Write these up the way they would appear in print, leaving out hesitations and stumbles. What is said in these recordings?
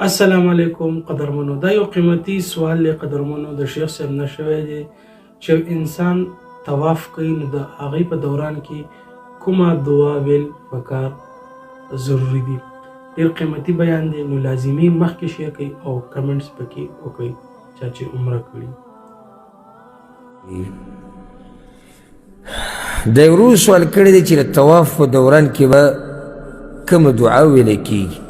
السلام علیکم قدرمنو. دا یو قیمتي سوال دی قدرمنو، د شیخ صاحب نه شوی دی چې انسان طواف کوي نو د هغې په دوران کې کومه دعا ویل پکار ضروري دي. ډېر قیمتي بیان دی، نو لازمي مخکې شیئر کوي او کمنټس پکې وکړئ چا چې عمره کړي. دا یو ورو سوال کړی دی چې د طواف په دوران کې به کومه دعا ویلی کېږي.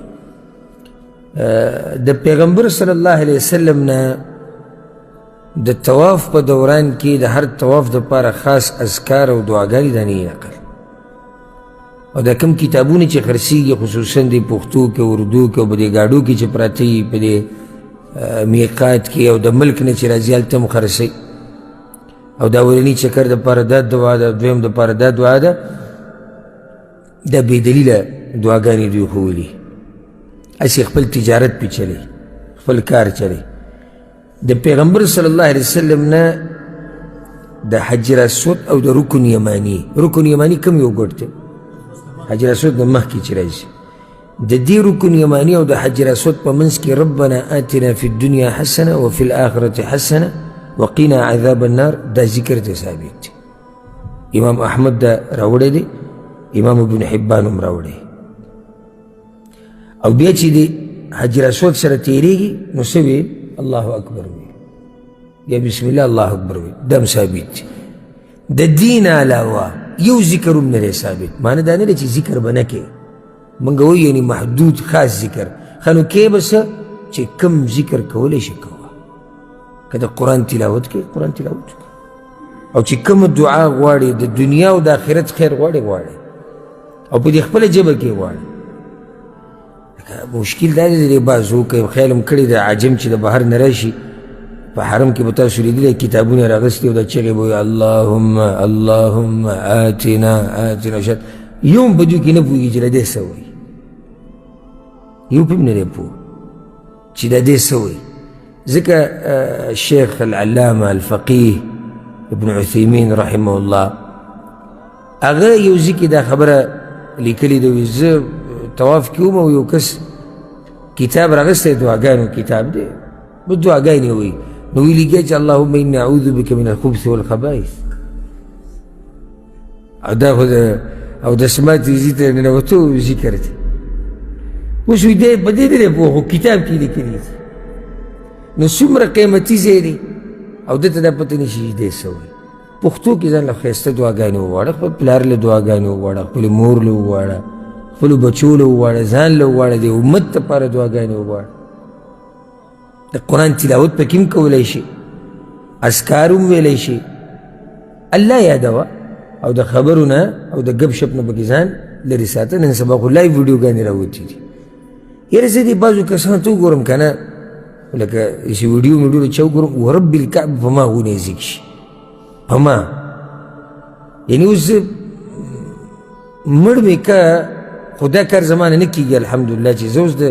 د پیغمبر صلی الله علیه وسلم نه د طواف په دوران کې د هر طواف دپاره خاص اذکار او دعاګانې دا نه یې نقل، او دا کوم کتابونه چې خرڅېږي خصوصا د پښتو کې، اردو کې او په دې ګاډو کې چې پراته وي په دې میقات کې او د ملک نه چې راځي هلته هم خرڅوي، او د اولني چکر دپاره دا دعا ده، دویم دپاره دا دعا ده. دا بېدلیله دعاګانې دوی ښوولي، اسی خپل تجارت پی چلی، خپل کار چلی. د پیغمبر صلی الله علیه وسلم نه د حجر اسود او د رکن یمانی، رکن یمانی کم یو ګوټ دی، حجر اسود د مخکې چې راځي، د دې رکن یمانی او د حجر اسود په منځ کې ربنا آتنا فی الدنیا حسنه وفي الآخرة حسنه وقنا عذاب النار، دا ذکر ته ثابت دی. امام احمد دا راوړی دی، امام ابن حبان هم راوړی. او بیا چې د حجر اسود سره تیریږي نو څه ویل؟ الله اکبر ویل یا بسم الله الله اکبر ویل، دا هم ثابت دی. د دین علاوه یو ذکر هم نه دی ثابت. معنی دا نه دی چې ذکر به نه کوې، موږ وایو یعنې محدود خاص ذکر. ښه نو کې به څه چې کم ذکر کولی شي کوه، که د قرآن تلاوت کوې قرآن تلاوت کوه، او چې کومه دعا غواړې د دنیا او د آخرت خیر غواړې غواړې، او په دې خپله ژبه کې غواړې. مشکل دا دی د بازو که خیال هم کړی د عجم چې د بهر نه راشي په حرم کې به تاسو لیدلی کتابونه یې راغستي او دا چغې به وایي اللهم اللهم آتنا آتنا. شاید یو هم په دوی کې نه پوهېږي چې د دې څه وایي، یو په هم نه دی پوه چې د دې څه وایي. ځکه شیخ العلامه الفقیه ابن عثیمین رحمه الله هغه یو ځای کې دا خبره لیکلې ده، وایي زه طواف کې وم او یو کس کتاب راغستی دعاګانو کتاب دی، به دعاګانې وایي، نو ویلي کېږي چې اللهم انی اعوذ بک من الخبث والخبائث. او دا خو او د سماعت ځي ته ننوتو ذکر دی. اوس وایي دی په دې نه دی پوه، خو کتاب کې لیکلي دي، نو څومره قیمتي ځای دی او ده ته دا پته نه شي چې دی څه وایي. پښتو کې ځان له ښایسته دعاګانې وغواړه، خپل پلار له دعاګانې وغواړه، خپلې مور له وغواړه، خپلو بچو له وغواړه، ځان له وغواړه، د امت دپاره دعاګانې وغواړه. د قرآن تلاوت پکې هم کولی شي، اذکار هم ویلی شي، الله یادوه، او د خبرو نه او د ګپ شپ نه پکې ځان لرې ساته. نن سبا خو لایو ویډیوګانې راوتې دي. یاره زه دې بعضو کسانو ته وګورم که نه، لکه چې ویډیو میډیو چا وګورم ورب الکعب په ما ونیزیږي شي، په ما یعنې اوس زه مړ مې که خو دا کار زمانه نه کېږي الحمدلله چې زه اوس د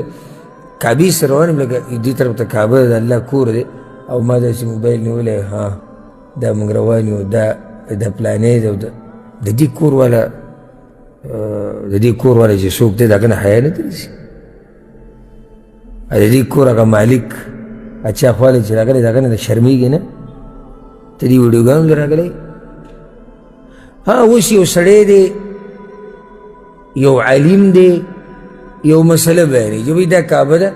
کعبې سره روان یم، لکه دې طرف ته کعبه د الله کور دی او ما داسې موبایل نیولی، ها دا موږ روان یو، دا پلانې دی، او د دې کور والا د دې کور والا چې څوک دی د هغه نه حیا نه درځي، د دې کور هغه مالک اچا خوالی چې راغلی د هغه نه شرمېږي نه، ته دې ویډیوګانو له راغلی. ها اوس یو سړی دی، یو عالم دی، یو مسله بیانوي چې وایي دا کعبه ده،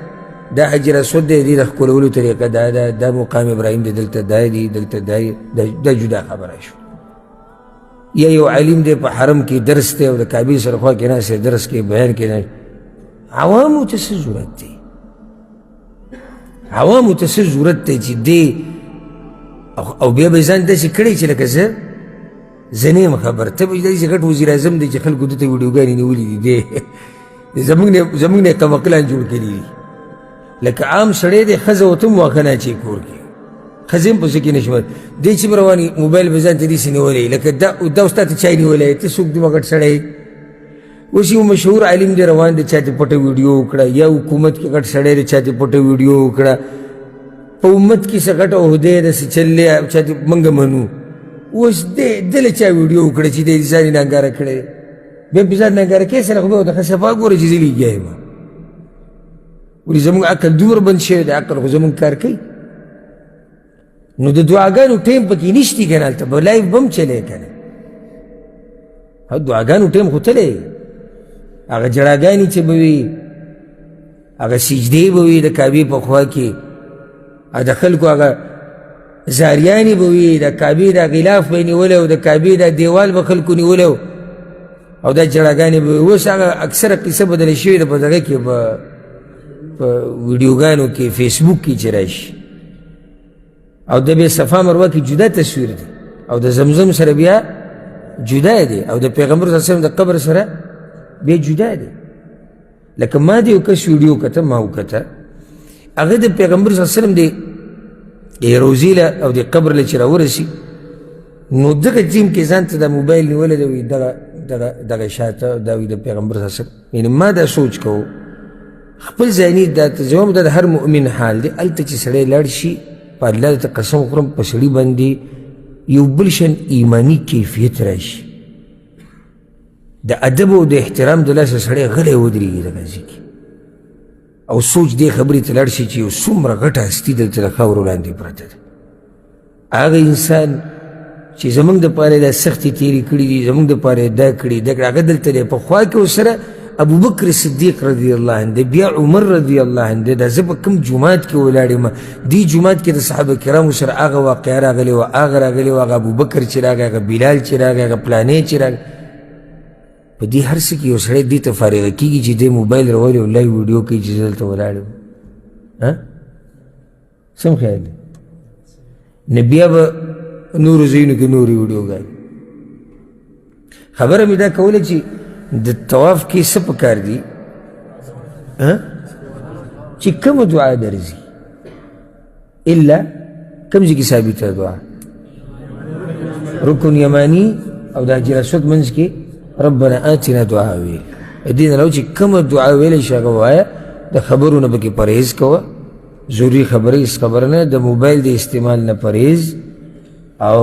دا حجر اسود دی، دې د ښکلولو طریقه دا ده، دا مقام ابراهیم دی، دلته دا دی، دلته دا جدا خبره شو. یا یو عالم دی په حرم کې درس دی او د کعبې سره خوا کې ناست دی، درس کې بیان کې ناست. عوامو ته څه ضرورت دی؟ عوامو ته څه ضرورت دی چې دی او بیا به یې ځان داسې کړی چې لکه زه نه یم خبر، ته به داسې غټ وزیر اعظم دی چې خلکو دته ویډیوګانې نیولي دي، دی زموږ نه کمقلان جوړ کړي دي. لکه عام سړی دی، ښځه ورته هم واښه نه اچوي کور کې، ښځې هم په څه کې نه شمال، دی چې به روان وي موبایل به ځان ته داسې نیولی، لکه دا اوس تا ته چای نیولی، ته څوک دومره غټ سړی. اوس یو مشهور عالم دی روان دی، چا ته پټه ویډیو وکړه، یا حکومت کې غټ سړی دی چا ته پټه ویډیو وکړه، په امت کې څه غټه عهده یې داسې چللی چا ته موږ منو. اوس دله چا ویډیو وکړه چې دی ځان یې ننګاره کړی دی، بیا پې ځان ننګاره کوې سره خو بیا ورته ښه صفا ګوره چې زه لګیا یم. ولې زموږ عقل دومره بند شوی دی عقل خو زموږ کار کوي نو د دعاګانو ټیم پکې نشتی که نه هلته به لایف به هم چلی که نه دعاګانو ټیم خو تلی هغه جړاګانې چې به وي هغه سجدې به وي د کعبې په خوا کې د خلکو هغه زاریانې به وي د کعبې دا غلاف به یې نیولی او د کعبې دا دیوال به خلکو نیولی او دا جړاګانې به وي اوس هغه اکثره قصه بدله شوې ده په دغه کې په ویډیوګانو کې فیسبوک کې چې راشي او د بیا صفا مروه کې جدا تصویر دی او د زمزم سره بیا جدا دی او د پیغمبر صلی الله علیه وسلم د قبر سره بیا جدا دی لکه ما د یو کس ویډیو کته ما وکته هغه د پیغمبر صلی الله علیه وسلم د روضې له او د قبر له چې راورسي نو دغه ټیم کې ځان ته د موبایل نیولی دی وایي دغه شاته دا وایي د پیغمبر صلی الله علیه وسلم یعنې ما دا سوچ کوو خپل ذهني دا زما د هر مؤمن حال دی هلته چې سړی لاړ شي په الله ته قسم خورم په سړي باندې یو بل شان ایماني کیفیت راشي د ادب او د احترام د لاسه سړی غلی ودرېږي دغه ځای کې او سوچ دې خبرې ته لاړ شي چې یو څومره غټه هستي دلته د خاورو لاندې پرته ده هغه انسان چې زموږ دپاره دا سختې تېرې کړي دي زموږ دپاره دا کړي دا کړي هغه دلته دی په خوا کې ورسره ابوبکر صدیق رضی الله عنه دی بیا عمر رضی الله عنه دی دا زه په کوم جومات کې ولاړ یم دې جومات کې د صحابه کرامو سره هغه واقعه راغلې وه هغه راغلې وه هغه ابوبکر چې راغی هغه بلال چې راغی هغه پلانې چې راغی په دې هر څه کې یو سړی دې ته فارغه کېږي چې دې موبایل راولي او لایو ویډیو کوي چې زه دلته ولاړ یم سم خیال دی نه بیا به نورو ځایونو کې نورې ویډیوګانې خبره مې دا کوله چې د طواف کې څه پکار دي چې کومه دعا درځي الا کوم ځای کې ثابته دعا رکن یمانی او د حجر اسود منځ کې ربنا آتنا دعا ویل دې نه لو چې کومه دعا ویلی شي هغه ووایه د خبرو نه پکې پرهیز کوه ضروري خبرې هېڅ خبره نه د موبایل د استعمال نه پرهیز او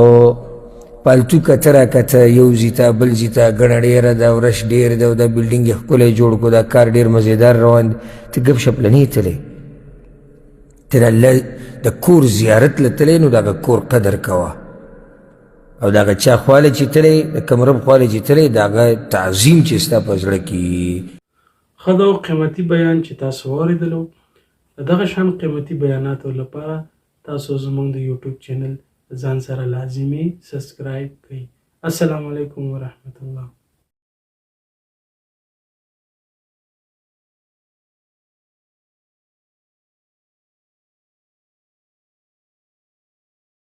پالتو کته را کته یو ځي ته بل ځي ته ګڼه ډېره ده او رش ډېر ده او دا بلډینګ یې ښکلی جوړ کړو دا کار ډېر مزېدار روان دی ته ګپ شپ له نه یې تلی ته د الله د کور زیارت له تلی نو د هغه کور قدر کوه او د هغه چا خواله چې تلی د کمرب خواله چې تلی د هغه تعظیم چې ستا په زړه کې ښه دا قیمتي بیان چې تاسو واورېدلو د دغه شان قیمتي بیاناتو لپاره تاسو زموږ د یوټیوب چینل ځان سره لازمي سبسکرایب کړئ. السلام علیکم ورحمت الله.